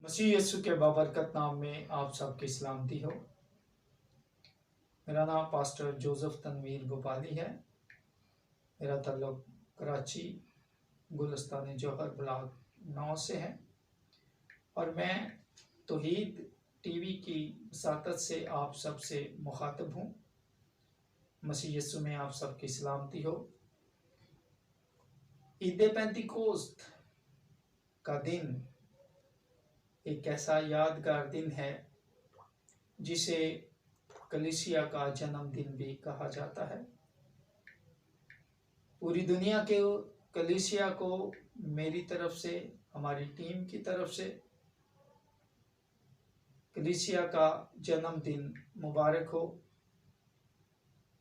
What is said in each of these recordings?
मसीह यीशु के बाबरकत नाम में आप सबकी सलामती हो। मेरा नाम पास्टर जोसेफ तनवीर गोपाली है। मेरा ताल्लुक कराची गुलिस्तान जौहर ब्लॉक 9 से है और मैं तौहीद टीवी की वसातत से आप सबसे मुखातब हूँ। मसीह यीशु में आप सबकी सलामती हो। ईद पेंतिकोस्त का दिन एक ऐसा यादगार दिन है जिसे कलीसिया का जन्मदिन भी कहा जाता है। पूरी दुनिया के कलीसिया को मेरी तरफ से, हमारी टीम की तरफ से कलीसिया का जन्मदिन मुबारक हो।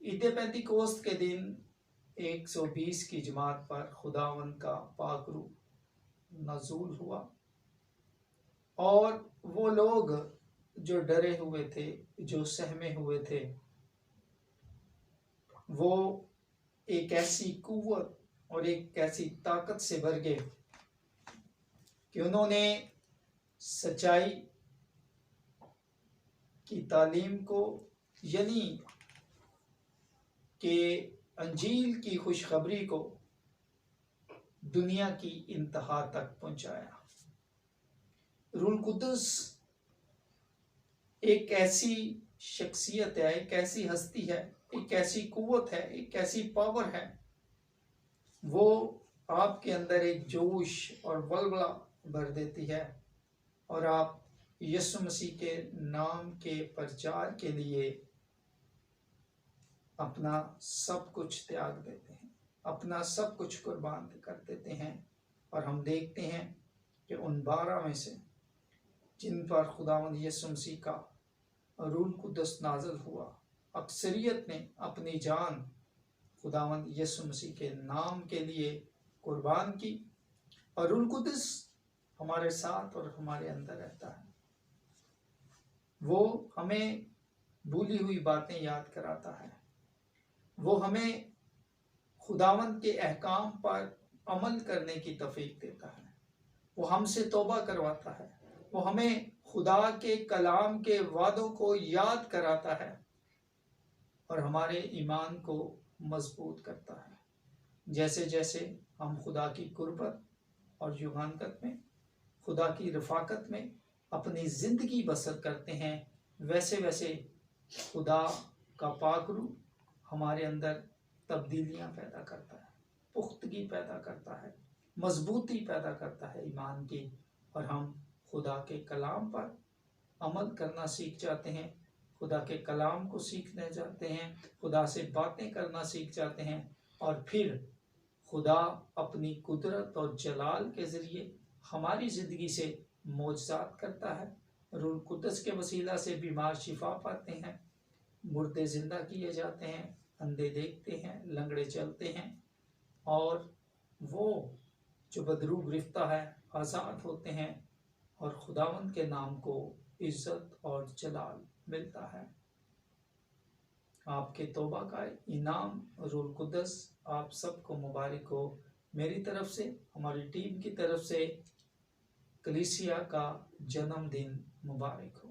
ईद पेंतिकोस्त के दिन 120 की जमात पर खुदावंद का पाक रूह नज़ूल हुआ और वो लोग जो डरे हुए थे, जो सहमे हुए थे, वो एक ऐसी कुव्वत और एक ऐसी ताकत से भर गए कि उन्होंने सच्चाई की तालीम को, यानी कि अंजील की खुशखबरी को दुनिया की इंतहा तक पहुंचाया। रूह कुद्दुस एक ऐसी शख्सियत है, एक ऐसी हस्ती है, एक ऐसी कुव्वत है, एक ऐसी पावर है। वो आपके अंदर एक जोश और वलवला भर देती है और आप यीशु मसीह के नाम के प्रचार के लिए अपना सब कुछ त्याग देते हैं, अपना सब कुछ कुर्बान कर देते हैं। और हम देखते हैं कि उन 12 में से जिन पर खुदावंद यीशु मसीह का रूह कुद्दुस नाज़िल हुआ, अक्सरियत ने अपनी जान खुदावंद यीशु मसीह के नाम के लिए कुर्बान की। और रूह कुद्दुस हमारे साथ और हमारे अंदर रहता है। वो हमें भूली हुई बातें याद कराता है। वो हमें खुदावंद के अहकाम पर अमल करने की तौफीक देता है। वो हमसे तौबा करवाता है। वो हमें खुदा के कलाम के वादों को याद कराता है और हमारे ईमान को मजबूत करता है। जैसे जैसे हम खुदा की कुर्बत और युगानकत में, खुदा की रफाकत में अपनी ज़िंदगी बसर करते हैं, वैसे वैसे खुदा का पाक रूह हमारे अंदर तब्दीलियां पैदा करता है, पुख्तगी पैदा करता है, मजबूती पैदा करता है ईमान की। और हम खुदा के कलाम पर अमल करना सीख जाते हैं, खुदा के कलाम को सीखने जाते हैं, खुदा से बातें करना सीख जाते हैं और फिर खुदा अपनी कुदरत और जलाल के ज़रिए हमारी ज़िंदगी से मौजज़ात करता है। रूह कुद्दुस के वसीला से बीमार शिफा पाते हैं, मुर्दे जिंदा किए जाते हैं, अंधे देखते हैं, लंगड़े चलते हैं और वो जो बदरू गिरफ्ता है आज़ाद होते हैं और खुदावंद के नाम को इज्जत और जलाल मिलता है। आपके तौबा का इनाम रूह कुद्दुस आप सबको मुबारक हो। मेरी तरफ से, हमारी टीम की तरफ से कलीसिया का जन्मदिन मुबारक हो।